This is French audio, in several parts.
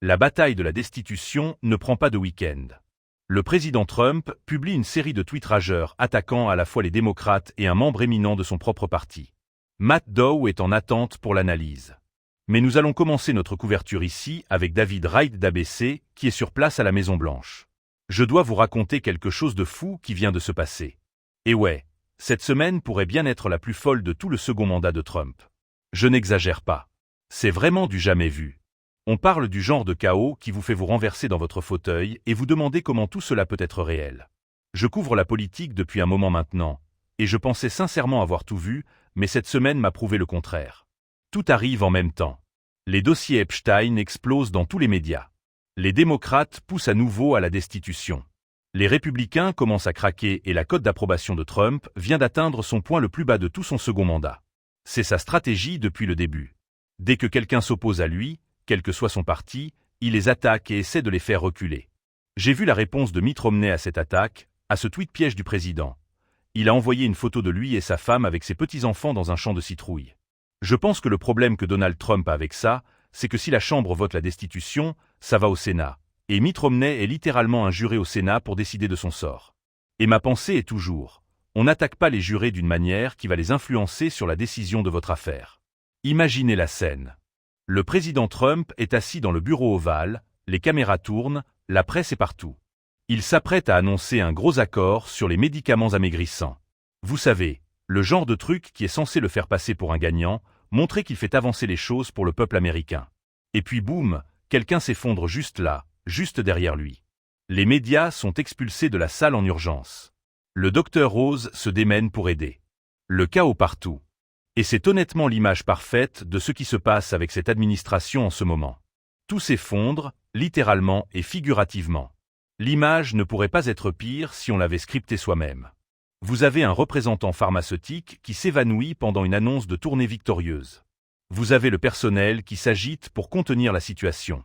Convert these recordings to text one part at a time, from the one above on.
La bataille de la destitution ne prend pas de week-end. Le président Trump publie une série de tweets rageurs attaquant à la fois les démocrates et un membre éminent de son propre parti. Matt Dow est en attente pour l'analyse. Mais nous allons commencer notre couverture ici avec David Wright d'ABC qui est sur place à la Maison-Blanche. Je dois vous raconter quelque chose de fou qui vient de se passer. Et ouais, cette semaine pourrait bien être la plus folle de tout le second mandat de Trump. Je n'exagère pas. C'est vraiment du jamais vu. On parle du genre de chaos qui vous fait vous renverser dans votre fauteuil et vous demander comment tout cela peut être réel. Je couvre la politique depuis un moment maintenant, et je pensais sincèrement avoir tout vu, mais cette semaine m'a prouvé le contraire. Tout arrive en même temps. Les dossiers Epstein explosent dans tous les médias. Les démocrates poussent à nouveau à la destitution. Les républicains commencent à craquer et la cote d'approbation de Trump vient d'atteindre son point le plus bas de tout son second mandat. C'est sa stratégie depuis le début. Dès que quelqu'un s'oppose à lui, quel que soit son parti, il les attaque et essaie de les faire reculer. J'ai vu la réponse de Mitt Romney à cette attaque, à ce tweet piège du président. Il a envoyé une photo de lui et sa femme avec ses petits-enfants dans un champ de citrouilles. Je pense que le problème que Donald Trump a avec ça, c'est que si la Chambre vote la destitution, ça va au Sénat. Et Mitt Romney est littéralement un juré au Sénat pour décider de son sort. Et ma pensée est toujours, on n'attaque pas les jurés d'une manière qui va les influencer sur la décision de votre affaire. Imaginez la scène. Le président Trump est assis dans le bureau ovale, les caméras tournent, la presse est partout. Il s'apprête à annoncer un gros accord sur les médicaments amaigrissants. Vous savez, le genre de truc qui est censé le faire passer pour un gagnant, montrer qu'il fait avancer les choses pour le peuple américain. Et puis boum, quelqu'un s'effondre juste là, juste derrière lui. Les médias sont expulsés de la salle en urgence. Le docteur Rose se démène pour aider. Le chaos partout. Et c'est honnêtement l'image parfaite de ce qui se passe avec cette administration en ce moment. Tout s'effondre, littéralement et figurativement. L'image ne pourrait pas être pire si on l'avait scriptée soi-même. Vous avez un représentant pharmaceutique qui s'évanouit pendant une annonce de tournée victorieuse. Vous avez le personnel qui s'agite pour contenir la situation.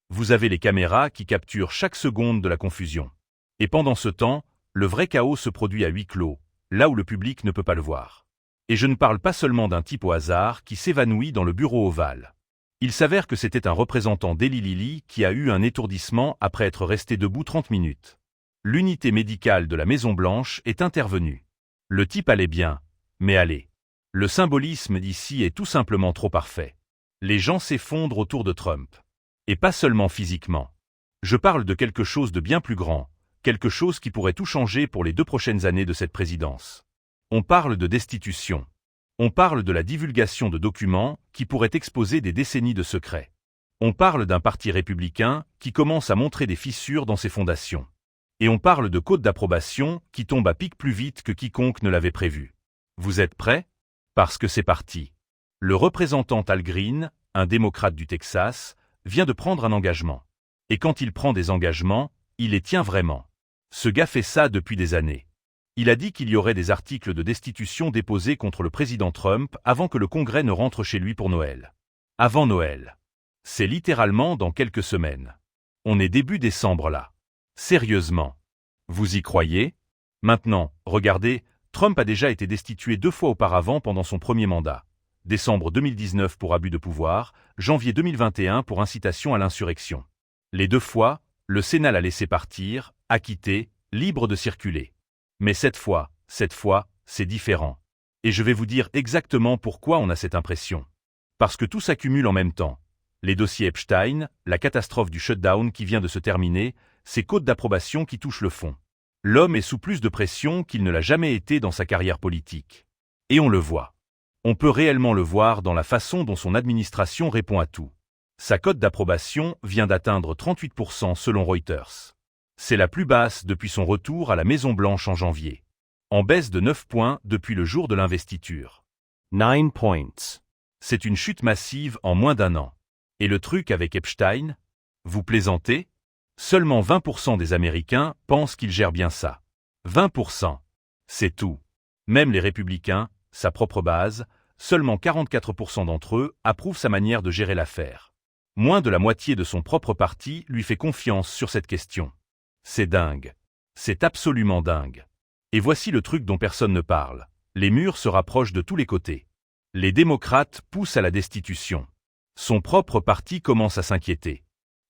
Vous avez les caméras qui capturent chaque seconde de la confusion. Et pendant ce temps, le vrai chaos se produit à huis clos, là où le public ne peut pas le voir. Et je ne parle pas seulement d'un type au hasard qui s'évanouit dans le bureau ovale. Il s'avère que c'était un représentant d'Eli Lilly qui a eu un étourdissement après être resté debout 30 minutes. L'unité médicale de la Maison-Blanche est intervenue. Le type allait bien, mais allez. Le symbolisme d'ici est tout simplement trop parfait. Les gens s'effondrent autour de Trump. Et pas seulement physiquement. Je parle de quelque chose de bien plus grand, quelque chose qui pourrait tout changer pour les 2 prochaines années de cette présidence. On parle de destitution. On parle de la divulgation de documents qui pourraient exposer des décennies de secrets. On parle d'un parti républicain qui commence à montrer des fissures dans ses fondations. Et on parle de cote d'approbation qui tombe à pic plus vite que quiconque ne l'avait prévu. Vous êtes prêts? Parce que c'est parti. Le représentant Al Green, un démocrate du Texas, vient de prendre un engagement. Et quand il prend des engagements, il les tient vraiment. Ce gars fait ça depuis des années. Il a dit qu'il y aurait des articles de destitution déposés contre le président Trump avant que le Congrès ne rentre chez lui pour Noël. Avant Noël. C'est littéralement dans quelques semaines. On est début décembre là. Sérieusement. Vous y croyez? Maintenant, regardez, Trump a déjà été destitué 2 fois auparavant pendant son premier mandat. Décembre 2019 pour abus de pouvoir, janvier 2021 pour incitation à l'insurrection. Les 2 fois, le Sénat l'a laissé partir, acquitté, libre de circuler. Mais cette fois, c'est différent. Et je vais vous dire exactement pourquoi on a cette impression. Parce que tout s'accumule en même temps. Les dossiers Epstein, la catastrophe du shutdown qui vient de se terminer, ces cotes d'approbation qui touchent le fond. L'homme est sous plus de pression qu'il ne l'a jamais été dans sa carrière politique. Et on le voit. On peut réellement le voir dans la façon dont son administration répond à tout. Sa cote d'approbation vient d'atteindre 38% selon Reuters. C'est la plus basse depuis son retour à la Maison-Blanche en janvier. En baisse de 9 points depuis le jour de l'investiture. 9 points. C'est une chute massive en moins d'1 an. Et le truc avec Epstein? Vous plaisantez? Seulement 20% des Américains pensent qu'il gère bien ça. 20%. C'est tout. Même les républicains, sa propre base, seulement 44% d'entre eux approuvent sa manière de gérer l'affaire. Moins de la moitié de son propre parti lui fait confiance sur cette question. C'est dingue. C'est absolument dingue. Et voici le truc dont personne ne parle. Les murs se rapprochent de tous les côtés. Les démocrates poussent à la destitution. Son propre parti commence à s'inquiéter.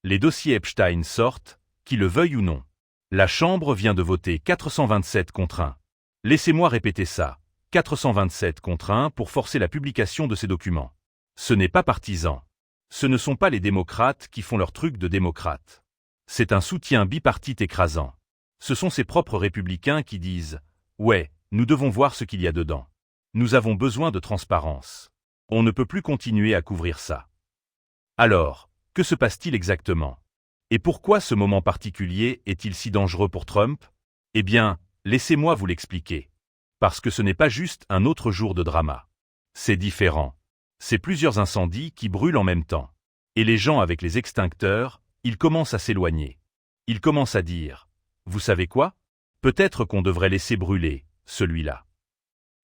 Les dossiers Epstein sortent, qu'ils le veuillent ou non. La Chambre vient de voter 427 contre 1. Laissez-moi répéter ça, 427 contre 1 pour forcer la publication de ces documents. Ce n'est pas partisan. Ce ne sont pas les démocrates qui font leur truc de démocrates. C'est un soutien bipartite écrasant. Ce sont ces propres républicains qui disent « Ouais, nous devons voir ce qu'il y a dedans. Nous avons besoin de transparence. On ne peut plus continuer à couvrir ça. » Alors, que se passe-t-il exactement? Et pourquoi ce moment particulier est-il si dangereux pour Trump? Eh bien, laissez-moi vous l'expliquer. Parce que ce n'est pas juste un autre jour de drama. C'est différent. C'est plusieurs incendies qui brûlent en même temps. Et les gens avec les extincteurs, ils commencent à s'éloigner. Ils commencent à dire « Vous savez quoi? Peut-être qu'on devrait laisser brûler, celui-là. »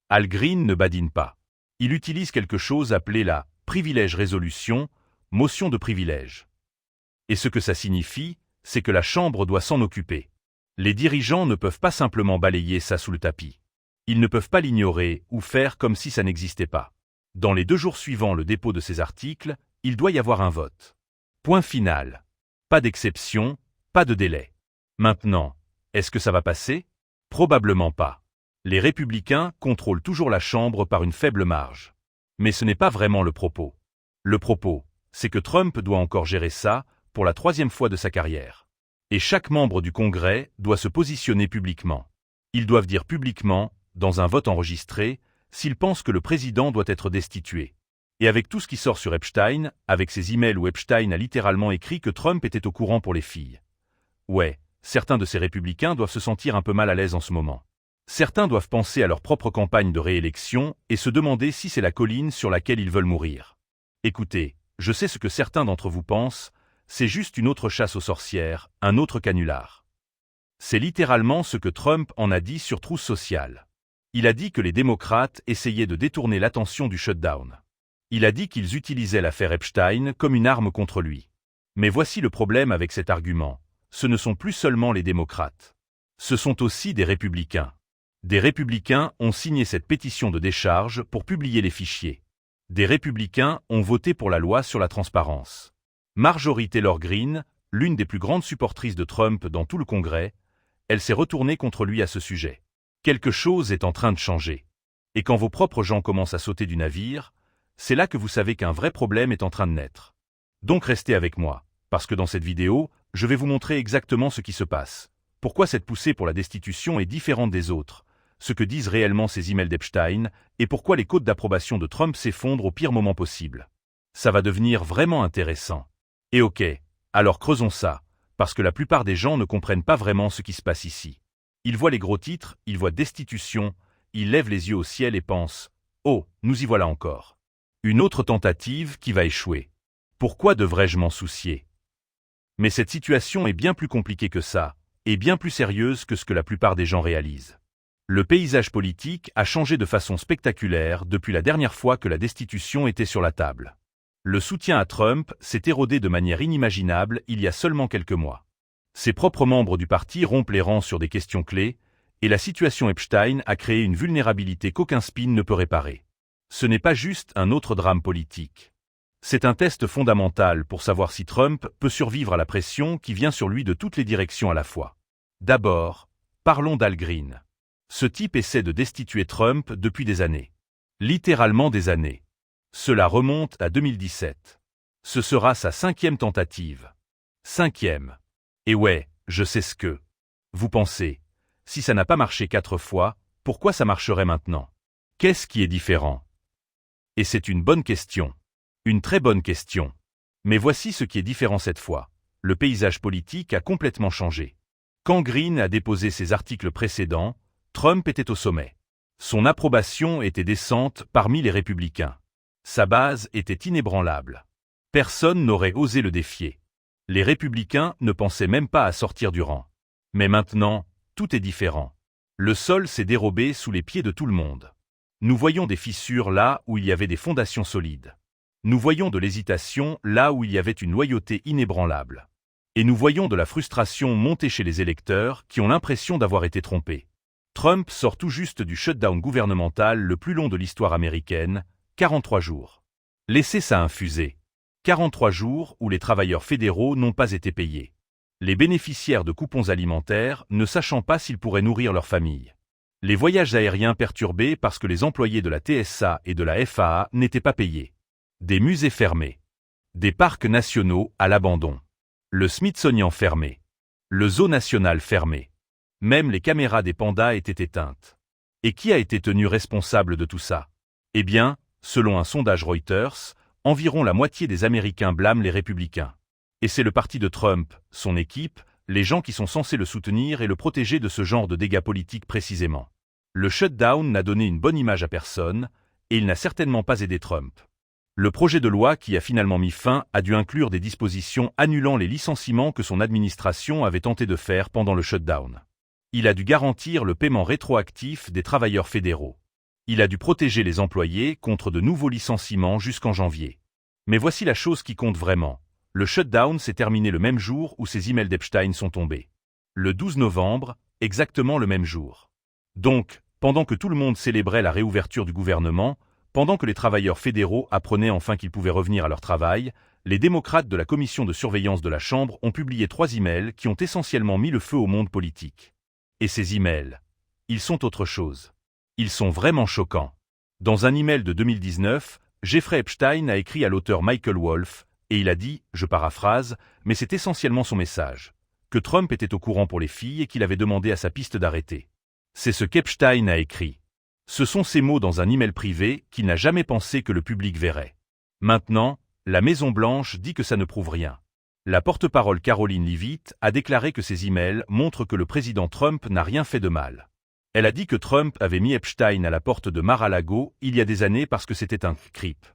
Al Green ne badine pas. Il utilise quelque chose appelé la « privilège résolution », motion de privilège. Et ce que ça signifie, c'est que la Chambre doit s'en occuper. Les dirigeants ne peuvent pas simplement balayer ça sous le tapis. Ils ne peuvent pas l'ignorer ou faire comme si ça n'existait pas. Dans les 2 jours suivant le dépôt de ces articles, il doit y avoir un vote. Point final. Pas d'exception, pas de délai. Maintenant, est-ce que ça va passer? Probablement pas. Les républicains contrôlent toujours la Chambre par une faible marge. Mais ce n'est pas vraiment le propos. Le propos, c'est que Trump doit encore gérer ça pour la 3e fois de sa carrière. Et chaque membre du Congrès doit se positionner publiquement. Ils doivent dire publiquement, dans un vote enregistré, s'ils pensent que le président doit être destitué. Et avec tout ce qui sort sur Epstein, avec ses emails où Epstein a littéralement écrit que Trump était au courant pour les filles. Ouais, certains de ces républicains doivent se sentir un peu mal à l'aise en ce moment. Certains doivent penser à leur propre campagne de réélection et se demander si c'est la colline sur laquelle ils veulent mourir. Écoutez, je sais ce que certains d'entre vous pensent, c'est juste une autre chasse aux sorcières, un autre canular. C'est littéralement ce que Trump en a dit sur Truth Social. Il a dit que les démocrates essayaient de détourner l'attention du shutdown. Il a dit qu'ils utilisaient l'affaire Epstein comme une arme contre lui. Mais voici le problème avec cet argument. Ce ne sont plus seulement les démocrates. Ce sont aussi des républicains. Des républicains ont signé cette pétition de décharge pour publier les fichiers. Des républicains ont voté pour la loi sur la transparence. Marjorie Taylor Greene, l'une des plus grandes supportrices de Trump dans tout le Congrès, elle s'est retournée contre lui à ce sujet. Quelque chose est en train de changer. Et quand vos propres gens commencent à sauter du navire, c'est là que vous savez qu'un vrai problème est en train de naître. Donc restez avec moi, parce que dans cette vidéo, je vais vous montrer exactement ce qui se passe. Pourquoi cette poussée pour la destitution est différente des autres, ce que disent réellement ces emails d'Epstein, et pourquoi les cotes d'approbation de Trump s'effondrent au pire moment possible. Ça va devenir vraiment intéressant. Et ok, alors creusons ça, parce que la plupart des gens ne comprennent pas vraiment ce qui se passe ici. Ils voient les gros titres, ils voient destitution, ils lèvent les yeux au ciel et pensent « Oh, nous y voilà encore. Une autre tentative qui va échouer. Pourquoi devrais-je m'en soucier ?» Mais cette situation est bien plus compliquée que ça, et bien plus sérieuse que ce que la plupart des gens réalisent. Le paysage politique a changé de façon spectaculaire depuis la dernière fois que la destitution était sur la table. Le soutien à Trump s'est érodé de manière inimaginable il y a seulement quelques mois. Ses propres membres du parti rompent les rangs sur des questions clés, et la situation Epstein a créé une vulnérabilité qu'aucun spin ne peut réparer. Ce n'est pas juste un autre drame politique. C'est un test fondamental pour savoir si Trump peut survivre à la pression qui vient sur lui de toutes les directions à la fois. D'abord, parlons d'Al Green. Ce type essaie de destituer Trump depuis des années. Littéralement des années. Cela remonte à 2017. Ce sera sa 5e tentative. 5e. Et ouais, je sais ce que vous pensez. Si ça n'a pas marché 4 fois, pourquoi ça marcherait maintenant? Qu'est-ce qui est différent? Et c'est une bonne question. Une très bonne question. Mais voici ce qui est différent cette fois. Le paysage politique a complètement changé. Quand Green a déposé ses articles précédents, Trump était au sommet. Son approbation était décente parmi les républicains. Sa base était inébranlable. Personne n'aurait osé le défier. Les républicains ne pensaient même pas à sortir du rang. Mais maintenant, tout est différent. Le sol s'est dérobé sous les pieds de tout le monde. Nous voyons des fissures là où il y avait des fondations solides. Nous voyons de l'hésitation là où il y avait une loyauté inébranlable. Et nous voyons de la frustration monter chez les électeurs qui ont l'impression d'avoir été trompés. Trump sort tout juste du shutdown gouvernemental le plus long de l'histoire américaine, 43 jours. Laissez ça infuser. 43 jours où les travailleurs fédéraux n'ont pas été payés. Les bénéficiaires de coupons alimentaires ne sachant pas s'ils pourraient nourrir leur famille. Les voyages aériens perturbés parce que les employés de la TSA et de la FAA n'étaient pas payés. Des musées fermés. Des parcs nationaux à l'abandon. Le Smithsonian fermé. Le Zoo national fermé. Même les caméras des pandas étaient éteintes. Et qui a été tenu responsable de tout ça? Eh bien, selon un sondage Reuters, environ la moitié des Américains blâment les républicains. Et c'est le parti de Trump, son équipe, les gens qui sont censés le soutenir et le protéger de ce genre de dégâts politiques précisément. Le shutdown n'a donné une bonne image à personne, et il n'a certainement pas aidé Trump. Le projet de loi qui a finalement mis fin a dû inclure des dispositions annulant les licenciements que son administration avait tenté de faire pendant le shutdown. Il a dû garantir le paiement rétroactif des travailleurs fédéraux. Il a dû protéger les employés contre de nouveaux licenciements jusqu'en janvier. Mais voici la chose qui compte vraiment. Le shutdown s'est terminé le même jour où ces emails d'Epstein sont tombés. Le 12 novembre, exactement le même jour. Donc, pendant que tout le monde célébrait la réouverture du gouvernement, pendant que les travailleurs fédéraux apprenaient enfin qu'ils pouvaient revenir à leur travail, les démocrates de la commission de surveillance de la Chambre ont publié 3 emails qui ont essentiellement mis le feu au monde politique. Et ces emails, ils sont autre chose. Ils sont vraiment choquants. Dans un email de 2019, Jeffrey Epstein a écrit à l'auteur Michael Wolff, et il a dit, je paraphrase, mais c'est essentiellement son message, que Trump était au courant pour les filles et qu'il avait demandé à sa piste d'arrêter. C'est ce qu'Epstein a écrit. Ce sont ces mots dans un email privé qu'il n'a jamais pensé que le public verrait. Maintenant, la Maison-Blanche dit que ça ne prouve rien. La porte-parole Caroline Leavitt a déclaré que ces emails montrent que le président Trump n'a rien fait de mal. Elle a dit que Trump avait mis Epstein à la porte de Mar-a-Lago il y a des années parce que c'était un creep.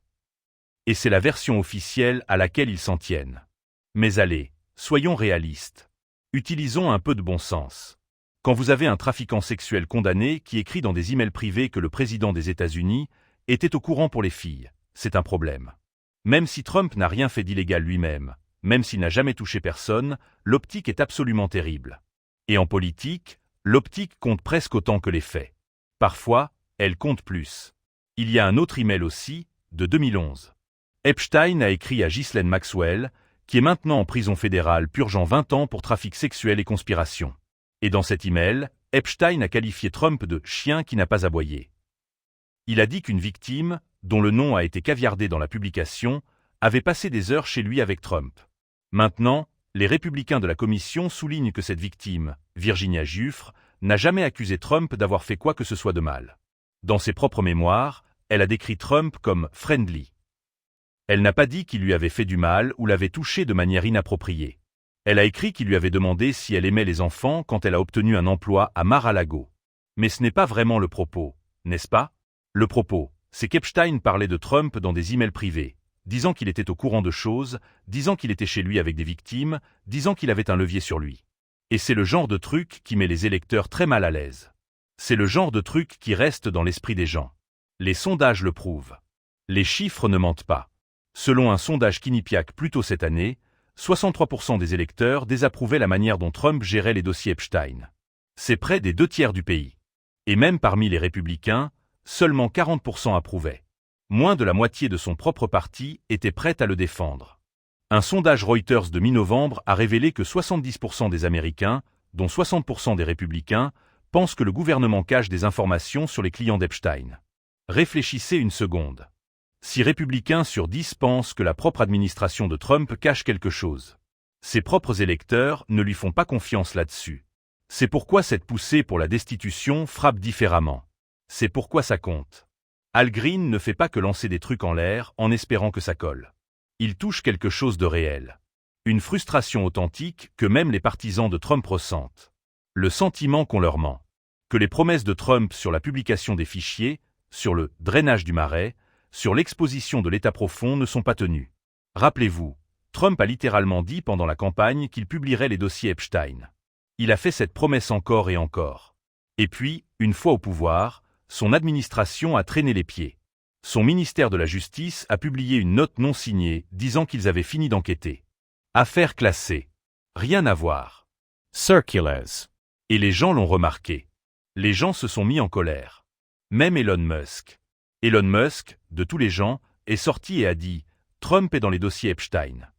Et c'est la version officielle à laquelle ils s'en tiennent. Mais allez, soyons réalistes. Utilisons un peu de bon sens. Quand vous avez un trafiquant sexuel condamné qui écrit dans des emails privés que le président des États-Unis était au courant pour les filles, c'est un problème. Même si Trump n'a rien fait d'illégal lui-même, même s'il n'a jamais touché personne, l'optique est absolument terrible. Et en politique, l'optique compte presque autant que les faits. Parfois, elle compte plus. Il y a un autre email aussi, de 2011. Epstein a écrit à Ghislaine Maxwell, qui est maintenant en prison fédérale purgeant 20 ans pour trafic sexuel et conspiration. Et dans cet email, Epstein a qualifié Trump de « chien qui n'a pas aboyé ». Il a dit qu'une victime, dont le nom a été caviardé dans la publication, avait passé des heures chez lui avec Trump. Maintenant, les républicains de la commission soulignent que cette victime, Virginia Giuffre, n'a jamais accusé Trump d'avoir fait quoi que ce soit de mal. Dans ses propres mémoires, elle a décrit Trump comme « friendly ». Elle n'a pas dit qu'il lui avait fait du mal ou l'avait touché de manière inappropriée. Elle a écrit qu'il lui avait demandé si elle aimait les enfants quand elle a obtenu un emploi à Mar-a-Lago. Mais ce n'est pas vraiment le propos, n'est-ce pas? Le propos, c'est qu'Epstein parlait de Trump dans des emails privés, disant qu'il était au courant de choses, disant qu'il était chez lui avec des victimes, disant qu'il avait un levier sur lui. Et c'est le genre de truc qui met les électeurs très mal à l'aise. C'est le genre de truc qui reste dans l'esprit des gens. Les sondages le prouvent. Les chiffres ne mentent pas. Selon un sondage Quinnipiac plus tôt cette année, 63% des électeurs désapprouvaient la manière dont Trump gérait les dossiers Epstein. C'est près des 2/3 du pays. Et même parmi les républicains, seulement 40% approuvaient. Moins de la moitié de son propre parti était prête à le défendre. Un sondage Reuters de mi-novembre a révélé que 70% des Américains, dont 60% des républicains, pensent que le gouvernement cache des informations sur les clients d'Epstein. Réfléchissez une seconde. 6 républicains sur 10 pensent que la propre administration de Trump cache quelque chose. Ses propres électeurs ne lui font pas confiance là-dessus. C'est pourquoi cette poussée pour la destitution frappe différemment. C'est pourquoi ça compte. Al Green ne fait pas que lancer des trucs en l'air en espérant que ça colle. Il touche quelque chose de réel. Une frustration authentique que même les partisans de Trump ressentent. Le sentiment qu'on leur ment. Que les promesses de Trump sur la publication des fichiers, sur le drainage du Marais, sur l'exposition de l'État profond ne sont pas tenues. Rappelez-vous, Trump a littéralement dit pendant la campagne qu'il publierait les dossiers Epstein. Il a fait cette promesse encore et encore. Et puis, une fois au pouvoir, son administration a traîné les pieds. Son ministère de la Justice a publié une note non signée disant qu'ils avaient fini d'enquêter. Affaire classée. Rien à voir. Circulars. Et les gens l'ont remarqué. Les gens se sont mis en colère. Même Elon Musk. Elon Musk, de tous les gens, est sorti et a dit Trump est dans les dossiers Epstein.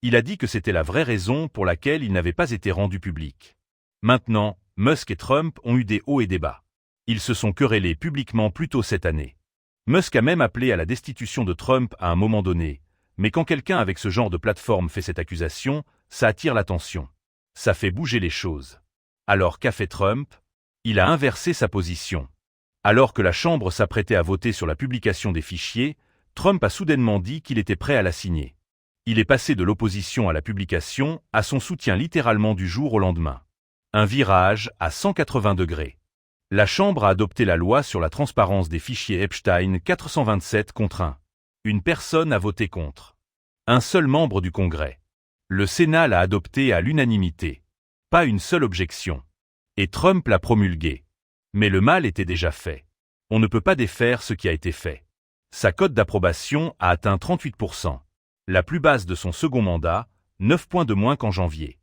Il a dit que c'était la vraie raison pour laquelle il n'avait pas été rendu public. Maintenant, Musk et Trump ont eu des hauts et des bas. Ils se sont querellés publiquement plus tôt cette année. Musk a même appelé à la destitution de Trump à un moment donné, mais quand quelqu'un avec ce genre de plateforme fait cette accusation, ça attire l'attention. Ça fait bouger les choses. Alors qu'a fait Trump? Il a inversé sa position. Alors que la Chambre s'apprêtait à voter sur la publication des fichiers, Trump a soudainement dit qu'il était prêt à la signer. Il est passé de l'opposition à la publication à son soutien littéralement du jour au lendemain. Un virage à 180 degrés. La Chambre a adopté la loi sur la transparence des fichiers Epstein 427 contre 1. Une personne a voté contre. Un seul membre du Congrès. Le Sénat l'a adopté à l'unanimité. Pas une seule objection. Et Trump l'a promulgué. Mais le mal était déjà fait. On ne peut pas défaire ce qui a été fait. Sa cote d'approbation a atteint 38%. La plus basse de son second mandat, 9 points de moins qu'en janvier.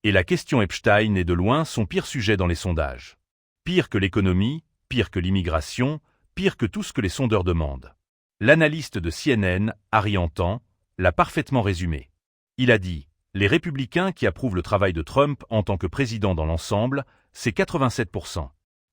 Et la question Epstein est de loin son pire sujet dans les sondages. Pire que l'économie, pire que l'immigration, pire que tout ce que les sondeurs demandent. L'analyste de CNN, Harry Antan, l'a parfaitement résumé. Il a dit « Les républicains qui approuvent le travail de Trump en tant que président dans l'ensemble, c'est 87%.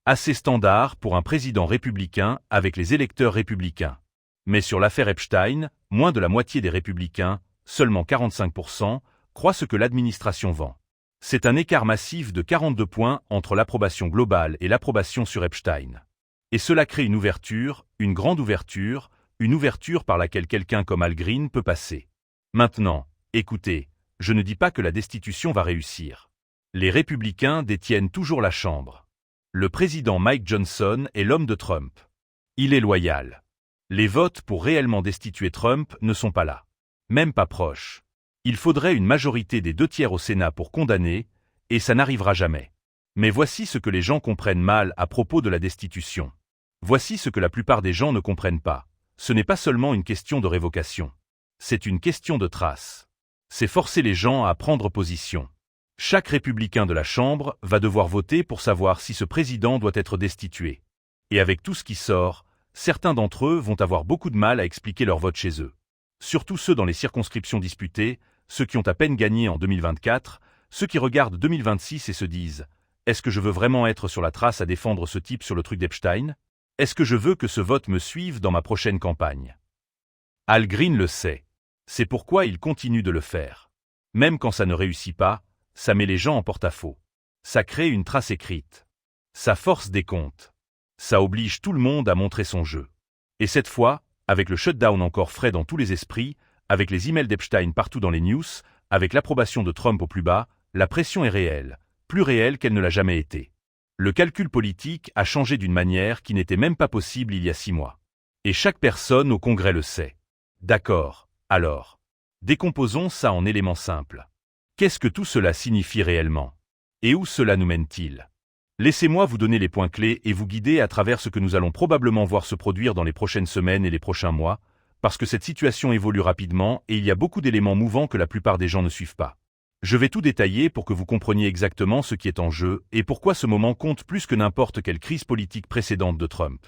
Assez standard pour un président républicain avec les électeurs républicains. Mais sur l'affaire Epstein, moins de la moitié des républicains, seulement 45%, croient ce que l'administration vend. C'est un écart massif de 42 points entre l'approbation globale et l'approbation sur Epstein. Et cela crée une ouverture, une grande ouverture, une ouverture par laquelle quelqu'un comme Al Green peut passer. Maintenant, écoutez, je ne dis pas que la destitution va réussir. Les républicains détiennent toujours la Chambre. Le président Mike Johnson est l'homme de Trump. Il est loyal. Les votes pour réellement destituer Trump ne sont pas là. Même pas proches. Il faudrait une majorité des 2/3 au Sénat pour condamner, et ça n'arrivera jamais. Mais voici ce que les gens comprennent mal à propos de la destitution. Voici ce que la plupart des gens ne comprennent pas. Ce n'est pas seulement une question de révocation. C'est une question de trace. C'est forcer les gens à prendre position. Chaque républicain de la Chambre va devoir voter pour savoir si ce président doit être destitué. Et avec tout ce qui sort, certains d'entre eux vont avoir beaucoup de mal à expliquer leur vote chez eux. Surtout ceux dans les circonscriptions disputées, ceux qui ont à peine gagné en 2024, ceux qui regardent 2026 et se disent « Est-ce que je veux vraiment être sur la trace à défendre ce type sur le truc d'Epstein? Est-ce que je veux que ce vote me suive dans ma prochaine campagne ?» Al Green le sait. C'est pourquoi il continue de le faire. Même quand ça ne réussit pas, ça met les gens en porte-à-faux. Ça crée une trace écrite. Ça force des comptes. Ça oblige tout le monde à montrer son jeu. Et cette fois, avec le shutdown encore frais dans tous les esprits, avec les emails d'Epstein partout dans les news, avec l'approbation de Trump au plus bas, la pression est réelle, plus réelle qu'elle ne l'a jamais été. Le calcul politique a changé d'une manière qui n'était même pas possible il y a 6 mois. Et chaque personne au Congrès le sait. D'accord, alors. Décomposons ça en éléments simples. Qu'est-ce que tout cela signifie réellement? Et où cela nous mène-t-il? Laissez-moi vous donner les points clés et vous guider à travers ce que nous allons probablement voir se produire dans les prochaines semaines et les prochains mois, parce que cette situation évolue rapidement et il y a beaucoup d'éléments mouvants que la plupart des gens ne suivent pas. Je vais tout détailler pour que vous compreniez exactement ce qui est en jeu et pourquoi ce moment compte plus que n'importe quelle crise politique précédente de Trump.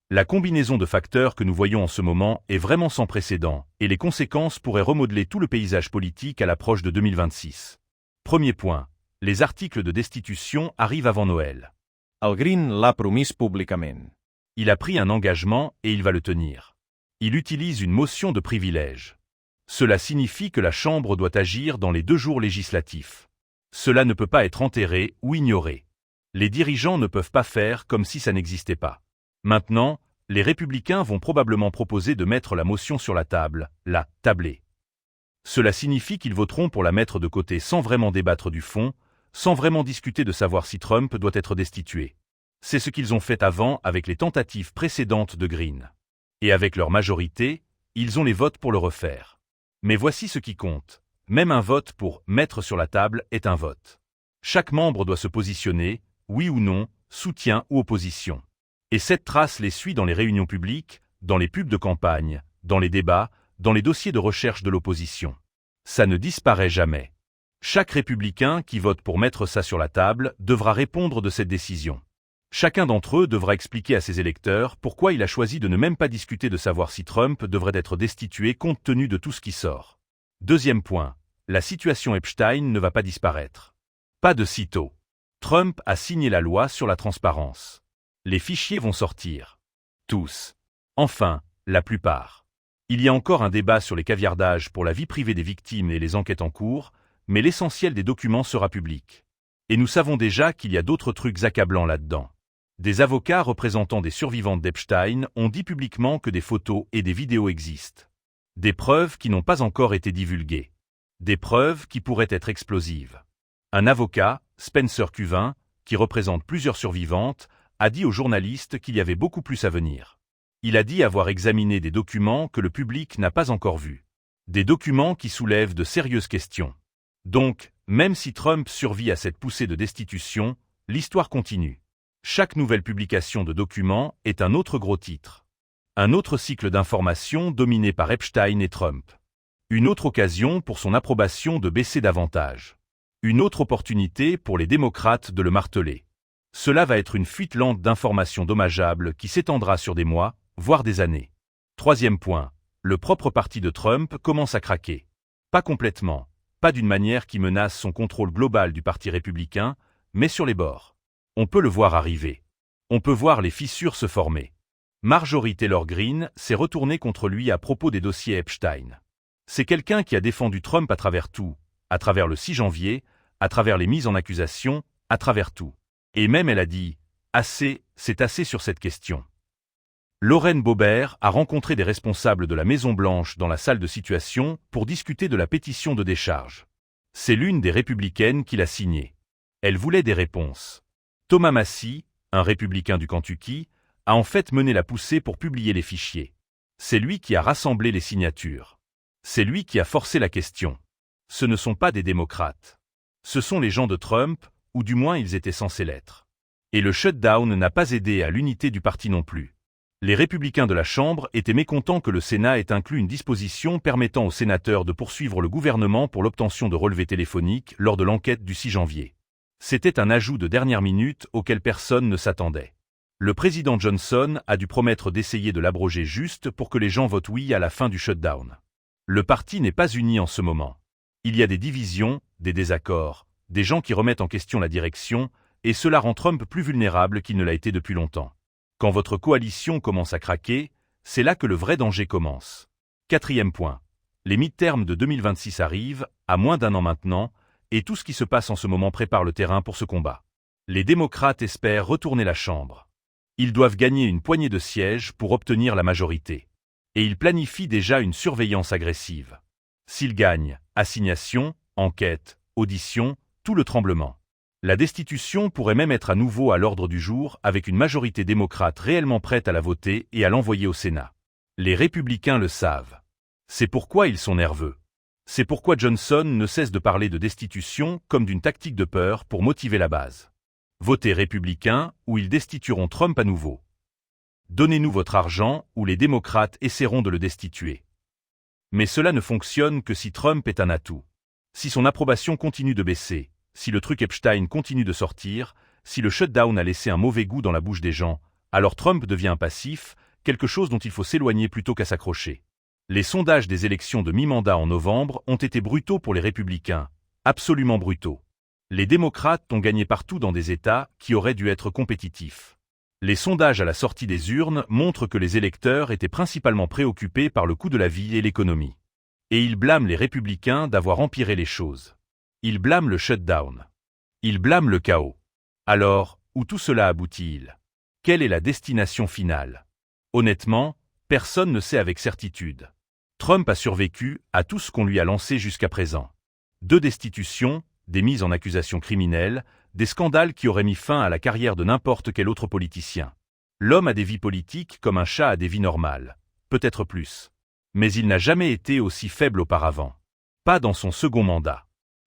La combinaison de facteurs que nous voyons en ce moment est vraiment sans précédent et les conséquences pourraient remodeler tout le paysage politique à l'approche de 2026. Premier point. Les articles de destitution arrivent avant Noël. El Green l'ha promès públicament. Il a pris un engagement et il va le tenir. Il utilise une motion de privilège. Cela signifie que la Chambre doit agir dans les 2 jours législatifs. Cela ne peut pas être enterré ou ignoré. Les dirigeants ne peuvent pas faire comme si ça n'existait pas. Maintenant, les républicains vont probablement proposer de mettre la motion sur la table, la tabler. Cela signifie qu'ils voteront pour la mettre de côté sans vraiment débattre du fond, sans vraiment discuter de savoir si Trump doit être destitué. C'est ce qu'ils ont fait avant avec les tentatives précédentes de Green. Et avec leur majorité, ils ont les votes pour le refaire. Mais voici ce qui compte. Même un vote pour « mettre sur la table » est un vote. Chaque membre doit se positionner, oui ou non, soutien ou opposition. Et cette trace les suit dans les réunions publiques, dans les pubs de campagne, dans les débats, dans les dossiers de recherche de l'opposition. Ça ne disparaît jamais. Chaque républicain qui vote pour mettre ça sur la table devra répondre de cette décision. Chacun d'entre eux devra expliquer à ses électeurs pourquoi il a choisi de ne même pas discuter de savoir si Trump devrait être destitué compte tenu de tout ce qui sort. Deuxième point, la situation Epstein ne va pas disparaître. Pas de sitôt. Trump a signé la loi sur la transparence. Les fichiers vont sortir. Tous. Enfin, la plupart. Il y a encore un débat sur les caviardages pour la vie privée des victimes et les enquêtes en cours, mais l'essentiel des documents sera public. Et nous savons déjà qu'il y a d'autres trucs accablants là-dedans. Des avocats représentant des survivantes d'Epstein ont dit publiquement que des photos et des vidéos existent. Des preuves qui n'ont pas encore été divulguées. Des preuves qui pourraient être explosives. Un avocat, Spencer Cuvin, qui représente plusieurs survivantes, a dit aux journalistes qu'il y avait beaucoup plus à venir. Il a dit avoir examiné des documents que le public n'a pas encore vus. Des documents qui soulèvent de sérieuses questions. Donc, même si Trump survit à cette poussée de destitution, l'histoire continue. Chaque nouvelle publication de documents est un autre gros titre. Un autre cycle d'informations dominé par Epstein et Trump. Une autre occasion pour son approbation de baisser davantage. Une autre opportunité pour les démocrates de le marteler. Cela va être une fuite lente d'informations dommageables qui s'étendra sur des mois, voire des années. Troisième point, le propre parti de Trump commence à craquer. Pas complètement, pas d'une manière qui menace son contrôle global du parti républicain, mais sur les bords. On peut le voir arriver. On peut voir les fissures se former. Marjorie Taylor Greene s'est retournée contre lui à propos des dossiers Epstein. C'est quelqu'un qui a défendu Trump à travers tout, à travers le 6 janvier, à travers les mises en accusation, à travers tout. Et même elle a dit « Assez, c'est assez sur cette question ». Lauren Boebert a rencontré des responsables de la Maison-Blanche dans la salle de situation pour discuter de la pétition de décharge. C'est l'une des républicaines qui l'a signée. Elle voulait des réponses. Thomas Massie, un républicain du Kentucky, a en fait mené la poussée pour publier les fichiers. C'est lui qui a rassemblé les signatures. C'est lui qui a forcé la question. Ce ne sont pas des démocrates. Ce sont les gens de Trump, ou du moins ils étaient censés l'être. Et le shutdown n'a pas aidé à l'unité du parti non plus. Les républicains de la Chambre étaient mécontents que le Sénat ait inclus une disposition permettant aux sénateurs de poursuivre le gouvernement pour l'obtention de relevés téléphoniques lors de l'enquête du 6 janvier. C'était un ajout de dernière minute auquel personne ne s'attendait. Le président Johnson a dû promettre d'essayer de l'abroger juste pour que les gens votent oui à la fin du shutdown. Le parti n'est pas uni en ce moment. Il y a des divisions, des désaccords, des gens qui remettent en question la direction, et cela rend Trump plus vulnérable qu'il ne l'a été depuis longtemps. Quand votre coalition commence à craquer, c'est là que le vrai danger commence. Quatrième point. Les midterms de 2026 arrivent, à moins d'un an maintenant, et tout ce qui se passe en ce moment prépare le terrain pour ce combat. Les démocrates espèrent retourner la Chambre. Ils doivent gagner une poignée de sièges pour obtenir la majorité. Et ils planifient déjà une surveillance agressive. S'ils gagnent, assignation, enquête, audition, tout le tremblement. La destitution pourrait même être à nouveau à l'ordre du jour avec une majorité démocrate réellement prête à la voter et à l'envoyer au Sénat. Les républicains le savent. C'est pourquoi ils sont nerveux. C'est pourquoi Johnson ne cesse de parler de destitution comme d'une tactique de peur pour motiver la base. Votez républicain ou ils destitueront Trump à nouveau. Donnez-nous votre argent ou les démocrates essaieront de le destituer. Mais cela ne fonctionne que si Trump est un atout. Si son approbation continue de baisser, si le truc Epstein continue de sortir, si le shutdown a laissé un mauvais goût dans la bouche des gens, alors Trump devient un passif, quelque chose dont il faut s'éloigner plutôt qu'à s'accrocher. Les sondages des élections de mi-mandat en novembre ont été brutaux pour les républicains, absolument brutaux. Les démocrates ont gagné partout dans des États qui auraient dû être compétitifs. Les sondages à la sortie des urnes montrent que les électeurs étaient principalement préoccupés par le coût de la vie et l'économie. Et ils blâment les républicains d'avoir empiré les choses. Ils blâment le shutdown. Ils blâment le chaos. Alors, où tout cela aboutit-il? Quelle est la destination finale? Honnêtement, personne ne sait avec certitude. Trump a survécu à tout ce qu'on lui a lancé jusqu'à présent. 2 destitutions, des mises en accusation criminelles, des scandales qui auraient mis fin à la carrière de n'importe quel autre politicien. L'homme a des vies politiques comme un chat a des vies normales, peut-être plus. Mais il n'a jamais été aussi faible auparavant. Pas dans son second mandat.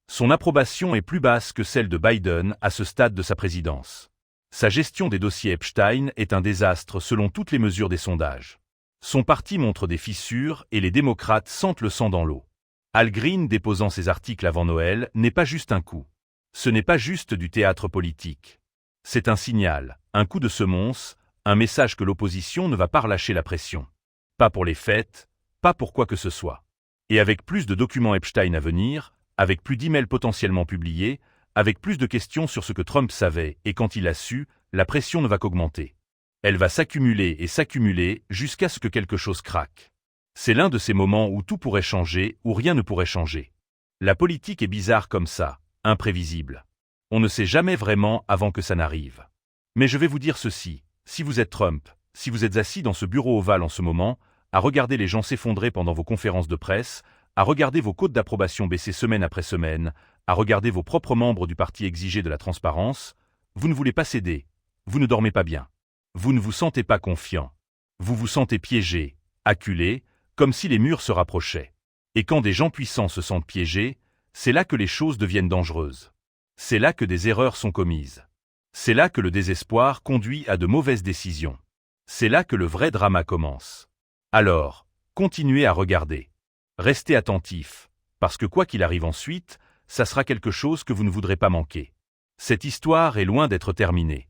Son approbation est plus basse que celle de Biden à ce stade de sa présidence. Sa gestion des dossiers Epstein est un désastre selon toutes les mesures des sondages. Son parti montre des fissures et les démocrates sentent le sang dans l'eau. Al Green déposant ses articles avant Noël n'est pas juste un coup. Ce n'est pas juste du théâtre politique. C'est un signal, un coup de semonce, un message que l'opposition ne va pas relâcher la pression. Pas pour les fêtes, pas pour quoi que ce soit. Et avec plus de documents Epstein à venir, avec plus d'emails potentiellement publiés, avec plus de questions sur ce que Trump savait et quand il l'a su, la pression ne va qu'augmenter. Elle va s'accumuler et s'accumuler jusqu'à ce que quelque chose craque. C'est l'un de ces moments où tout pourrait changer, où rien ne pourrait changer. La politique est bizarre comme ça, imprévisible. On ne sait jamais vraiment avant que ça n'arrive. Mais je vais vous dire ceci, si vous êtes Trump, si vous êtes assis dans ce bureau ovale en ce moment, à regarder les gens s'effondrer pendant vos conférences de presse, à regarder vos cotes d'approbation baisser semaine après semaine, à regarder vos propres membres du parti exiger de la transparence, vous ne voulez pas céder, vous ne dormez pas bien. Vous ne vous sentez pas confiant. Vous vous sentez piégé, acculé, comme si les murs se rapprochaient. Et quand des gens puissants se sentent piégés, c'est là que les choses deviennent dangereuses. C'est là que des erreurs sont commises. C'est là que le désespoir conduit à de mauvaises décisions. C'est là que le vrai drama commence. Alors, continuez à regarder. Restez attentif, parce que quoi qu'il arrive ensuite, ça sera quelque chose que vous ne voudrez pas manquer. Cette histoire est loin d'être terminée.